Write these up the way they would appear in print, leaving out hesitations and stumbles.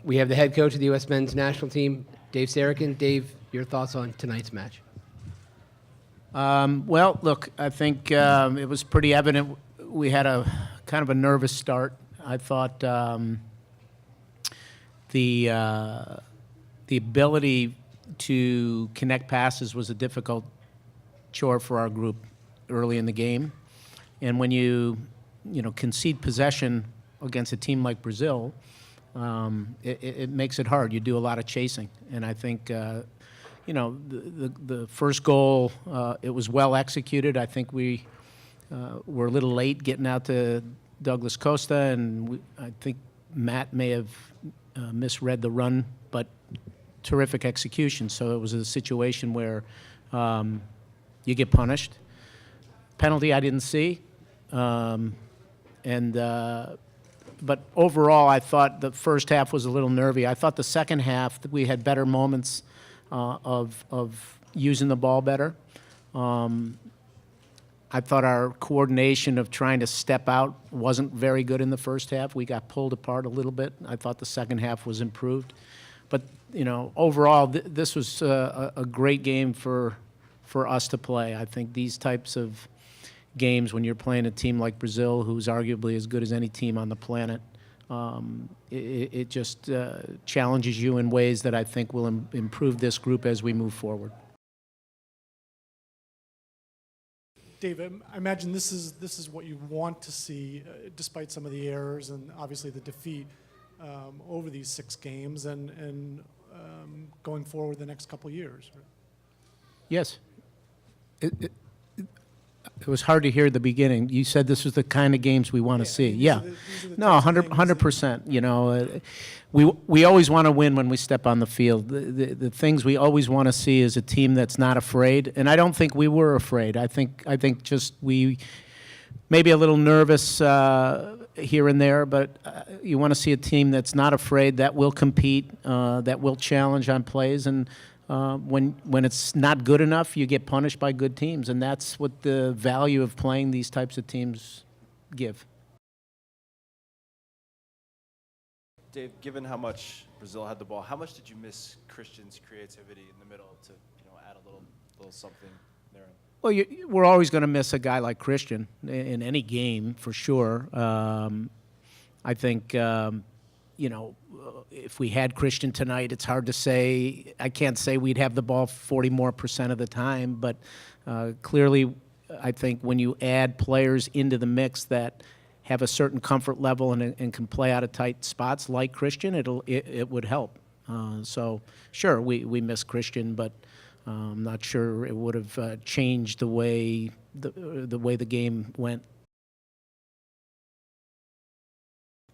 We have the head coach of the U.S. men's national team, Dave Sarachan. Dave, your thoughts on tonight's match? Well, look, I think it was pretty evident we had a kind of a nervous start. I thought the ability to connect passes was a difficult chore for our group early in the game. And when you concede possession against a team like Brazil, it makes it hard. You do a lot of chasing. And I think, the first goal, it was well executed. I think we were a little late getting out to Douglas Costa, and I think Matt may have misread the run, but terrific execution. So it was a situation where you get punished. Penalty I didn't see. But overall, I thought the first half was a little nervy. I thought the second half that we had better moments of using the ball better. I thought our coordination of trying to step out wasn't very good in the first half. We got pulled apart a little bit. I thought the second half was improved. But, overall, this was a great game for us to play. I think these types of games, when you're playing a team like Brazil, who's arguably as good as any team on the planet, it just challenges you in ways that I think will improve this group as we move forward. Dave, I imagine this is what you want to see, despite some of the errors and obviously the defeat over these 6 games and going forward the next couple of years. Right? Yes. It was hard to hear at the beginning. You said this was the kind of games we want to see. Yeah. No, 100%. We always want to win when we step on the field. The things we always want to see is a team that's not afraid. And I don't think we were afraid. I think just we maybe a little nervous here and there, but you want to see a team that's not afraid, that will compete, that will challenge on plays. And when it's not good enough, you get punished by good teams, and that's what the value of playing these types of teams give. Dave, given how much Brazil had the ball, how much did you miss Christian's creativity in the middle to add a little something there? Well, we're always going to miss a guy like Christian in any game, for sure. I think if we had Christian tonight, it's hard to say. I can't say we'd have the ball 40% more of the time, but clearly I think when you add players into the mix that have a certain comfort level and can play out of tight spots like Christian, it would help. So sure, we miss Christian, but I'm not sure it would have changed the way the game went.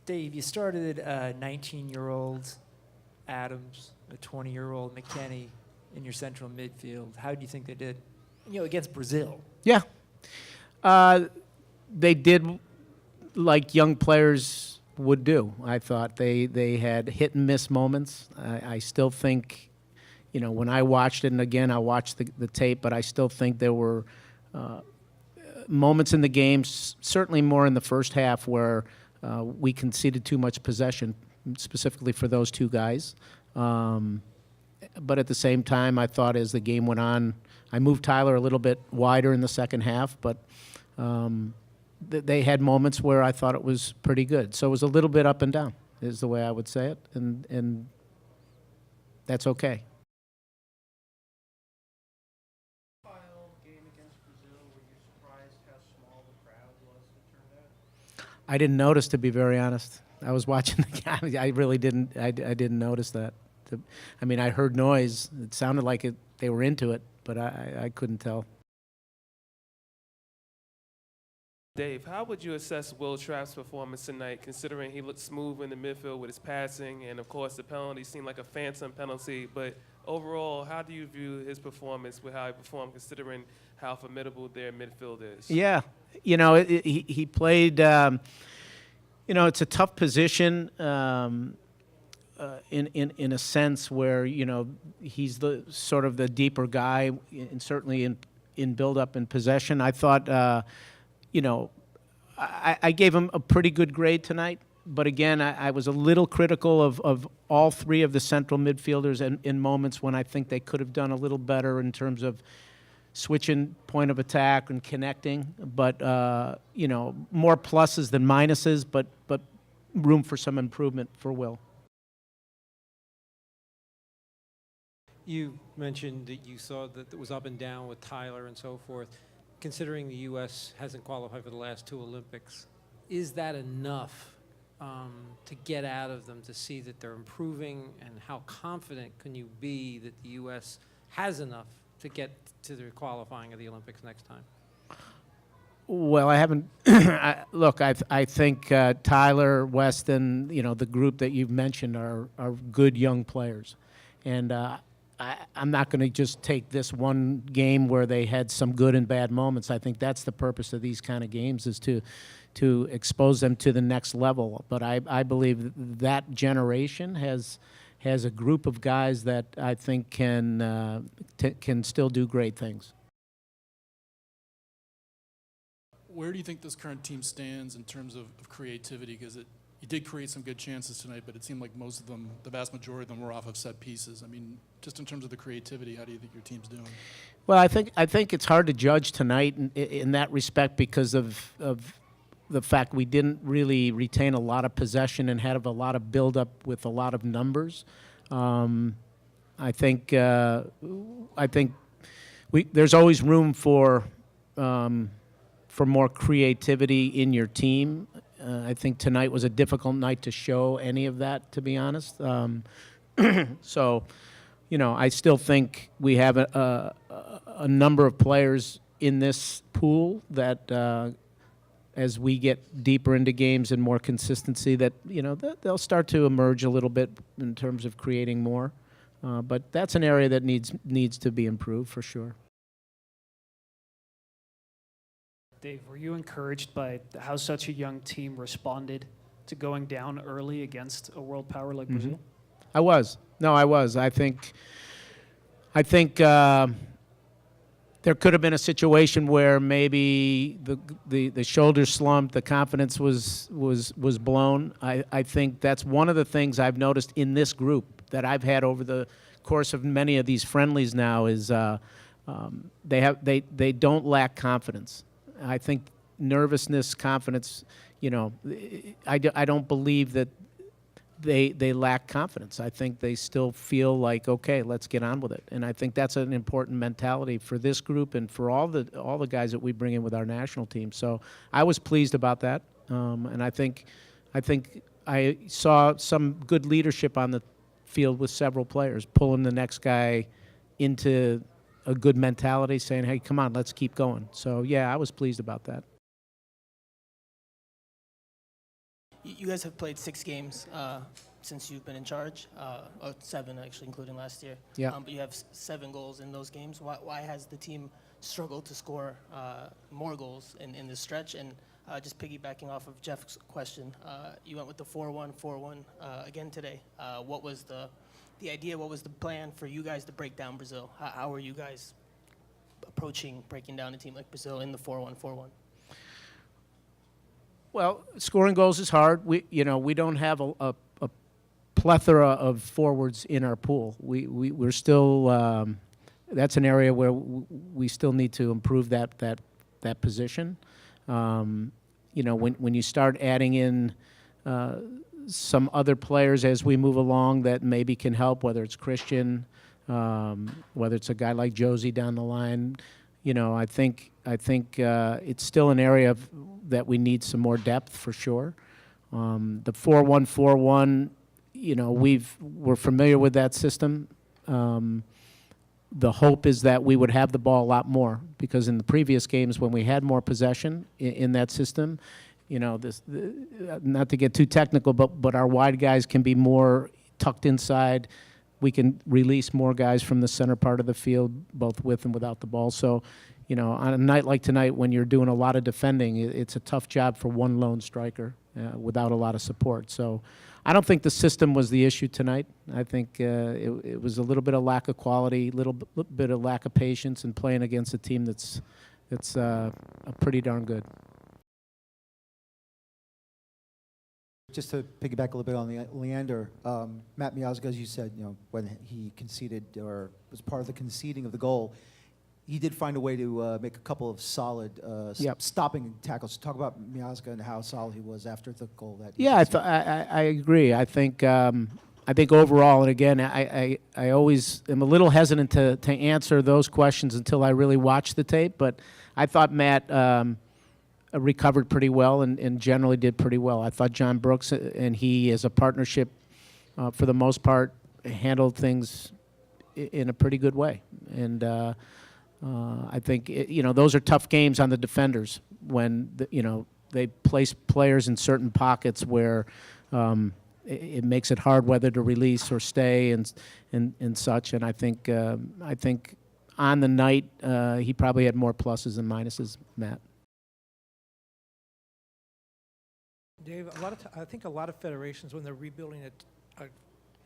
Dave, you started a 19-year-old Adams, a 20-year-old McKennie in your central midfield. How do you think they did, against Brazil? Yeah. They did like young players would do. I thought they had hit-and-miss moments. I still think, when I watched it, and again, I watched the tape, but I still think there were moments in the game, certainly more in the first half, where we conceded too much possession, specifically for those two guys. But at the same time, I thought as the game went on, I moved Tyler a little bit wider in the second half, but they had moments where I thought it was pretty good. So it was a little bit up and down, is the way I would say it, and that's okay. I didn't notice, to be very honest. I was watching the game. I really didn't. I didn't notice that. I mean, I heard noise. It sounded like they were into it, but I couldn't tell. Dave, how would you assess Will Trapp's performance tonight, considering he looked smooth in the midfield with his passing, and of course the penalty seemed like a phantom penalty, but overall, how do you view his performance with how he performed, considering how formidable their midfield is? Yeah, he played, it's a tough position in a sense where, he's the sort of the deeper guy, and certainly in build-up and possession. I thought, I gave him a pretty good grade tonight. but again, I was a little critical of all three of the central midfielders in moments when I think they could have done a little better in terms of switching point of attack and connecting. But, you know, more pluses than minuses, but room for some improvement for Will. You mentioned that you saw that it was up and down with Tyler and so forth. Considering the U.S. hasn't qualified for the last 2 Olympics, is that enough to get out of them to see that they're improving? And how confident can you be that the U.S. has enough to get to the qualifying of the Olympics next time? Well, I haven't. Look, I think Tyler, Weston, you know, the group that you've mentioned are good young players, and I'm not going to just take this one game where they had some good and bad moments. I think that's the purpose of these kind of games, is to expose them to the next level. But I believe that generation has a group of guys that I think can still do great things. Where do you think this current team stands in terms of creativity? Because you did create some good chances tonight, but it seemed like most of them, the vast majority of them, were off of set pieces. I mean, just in terms of the creativity, how do you think your team's doing? Well, I think it's hard to judge tonight in that respect because of the fact we didn't really retain a lot of possession and had a lot of buildup with a lot of numbers. I think there's always room for more creativity in your team. I think tonight was a difficult night to show any of that, to be honest. So, you know, I still think we have a number of players in this pool that, as we get deeper into games and more consistency, that, you know, they'll start to emerge a little bit in terms of creating more. But that's an area that needs to be improved for sure. Dave, were you encouraged by how such a young team responded to going down early against a world power like Brazil? I was. No, I was. I think there could have been a situation where maybe the shoulders slumped, the confidence was blown. I think that's one of the things I've noticed in this group that I've had over the course of many of these friendlies now is they don't lack confidence. I think nervousness, confidence, you know, I don't believe that they lack confidence. I think they still feel like, okay, let's get on with it. And I think that's an important mentality for this group and for all the guys that we bring in with our national team. So I was pleased about that. And I think I saw some good leadership on the field with several players, pulling the next guy into a good mentality, saying, hey, come on, let's keep going. So, yeah, I was pleased about that. You guys have played 6 games since you've been in charge, or 7 actually, including last year. Yeah. But you have 7 goals in those games. Why has the team struggled to score more goals in this stretch? And just piggybacking off of Jeff's question, you went with the 4-1-4-1 again today. What was the idea? What was the plan for you guys to break down Brazil? How are you guys approaching breaking down a team like Brazil in the 4-1-4-1? Well, scoring goals is hard. We don't have a plethora of forwards in our pool. We're still that's an area where we still need to improve that position. When you start adding in some other players as we move along that maybe can help, whether it's Christian, whether it's a guy like Josie down the line, I think it's still an area that we need some more depth for sure. The 4-1-4-1, we're familiar with that system. The hope is that we would have the ball a lot more, because in the previous games when we had more possession in that system, not to get too technical, but our wide guys can be more tucked inside. We can release more guys from the center part of the field, both with and without the ball. So, on a night like tonight, when you're doing a lot of defending, it's a tough job for one lone striker without a lot of support. So I don't think the system was the issue tonight. I think it was a little bit of lack of quality, a little bit of lack of patience, and playing against a team that's pretty darn good. Just to piggyback a little bit on Leander, Matt Miazga, as you said, when he conceded or was part of the conceding of the goal, he did find a way to make a couple of solid stopping tackles. Talk about Miazga and how solid he was after the goal. I agree. I think overall, and again, I always am a little hesitant to answer those questions until I really watch the tape. But I thought Matt recovered pretty well and generally did pretty well. I thought John Brooks and he, as a partnership, for the most part, handled things in a pretty good way. And I think those are tough games on the defenders when they place players in certain pockets where it makes it hard whether to release or stay and such. And I think on the night he probably had more pluses than minuses. Matt. Dave, I think a lot of federations, when they're rebuilding a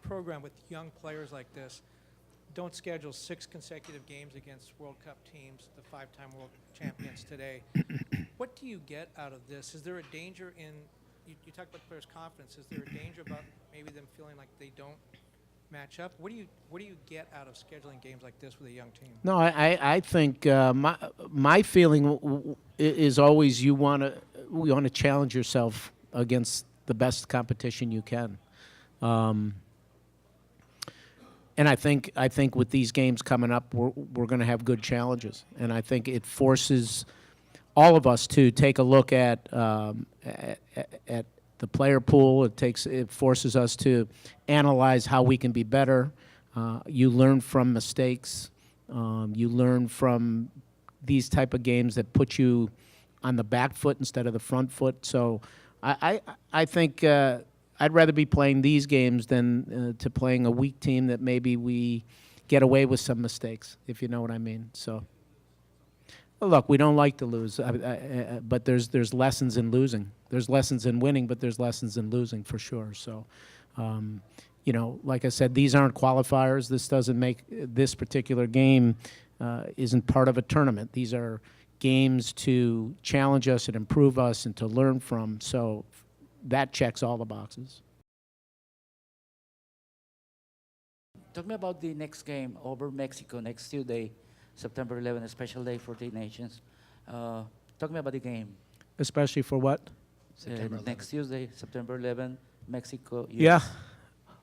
program with young players like this, don't schedule 6 consecutive games against World Cup teams, the 5-time world champions today. What do you get out of this? Is there a danger in, you talk about players' confidence, is there a danger about maybe them feeling like they don't match up? What do you get out of scheduling games like this with a young team? No, I think my feeling is always you want to challenge yourself against the best competition you can. And I think with these games coming up, we're going to have good challenges, and I think it forces all of us to take a look at the player pool. It forces us to analyze how we can be better. You learn from mistakes. You learn from these type of games that put you on the back foot instead of the front foot. So I think I'd rather be playing these games than to playing a weak team that maybe we get away with some mistakes, if you know what I mean. So, look, we don't like to lose, but there's lessons in losing. There's lessons in winning, but there's lessons in losing for sure. So, like I said, these aren't qualifiers. This doesn't make this particular game isn't part of a tournament. These are games to challenge us and improve us and to learn from. So that checks all the boxes. Talk me about the next game over Mexico next Tuesday, September 11, a special day for the nations. Talk me about the game. Especially for what? Next Tuesday, September 11, Mexico. US. Yeah.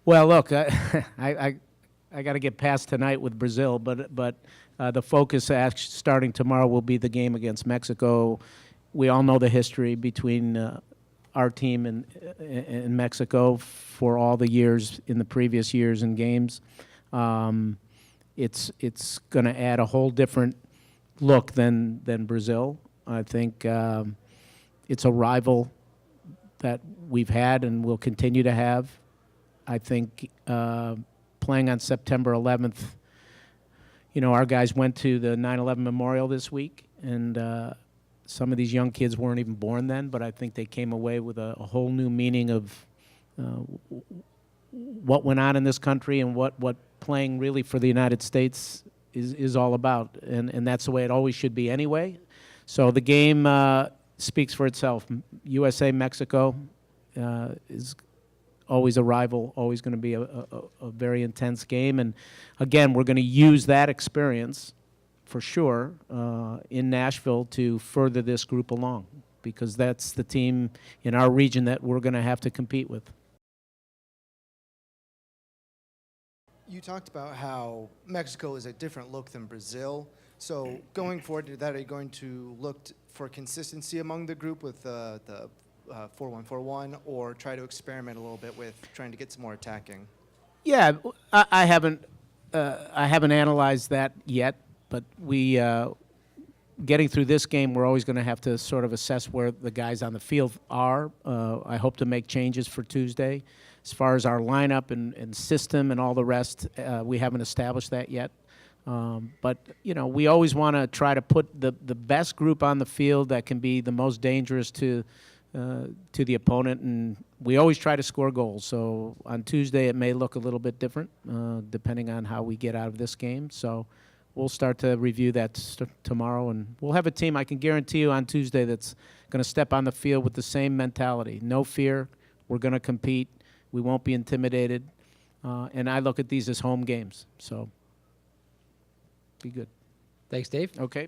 Well, look, I got to get past tonight with Brazil, but the focus starting tomorrow will be the game against Mexico. We all know the history between our team and Mexico for all the years in the previous years in games. It's going to add a whole different look than Brazil. I think it's a rival that we've had and will continue to have. I think playing on September 11th, our guys went to the 9/11 memorial this week, and some of these young kids weren't even born then, but I think they came away with a whole new meaning of what went on in this country and what playing really for the United States is all about, and that's the way it always should be anyway. So the game speaks for itself. USA, Mexico is always a rival, always going to be a very intense game. And again, we're going to use that experience for sure in Nashville to further this group along, because that's the team in our region that we're going to have to compete with. You talked about how Mexico is a different look than Brazil. So going forward to that, are you going to look for consistency among the group with the 4-1-4-1, or try to experiment a little bit with trying to get some more attacking? Yeah, I haven't analyzed that yet, but we getting through this game, we're always going to have to sort of assess where the guys on the field are. I hope to make changes for Tuesday. As far as our lineup and system and all the rest, we haven't established that yet. But we always want to try to put the best group on the field that can be the most dangerous to the opponent, and we always try to score goals. So on Tuesday it may look a little bit different depending on how we get out of this game. So we'll start to review that tomorrow, and we'll have a team, I can guarantee you, on Tuesday that's going to step on the field with the same mentality. No fear. We're going to compete. We won't be intimidated. And I look at these as home games. So be good. Thanks, Dave. Okay.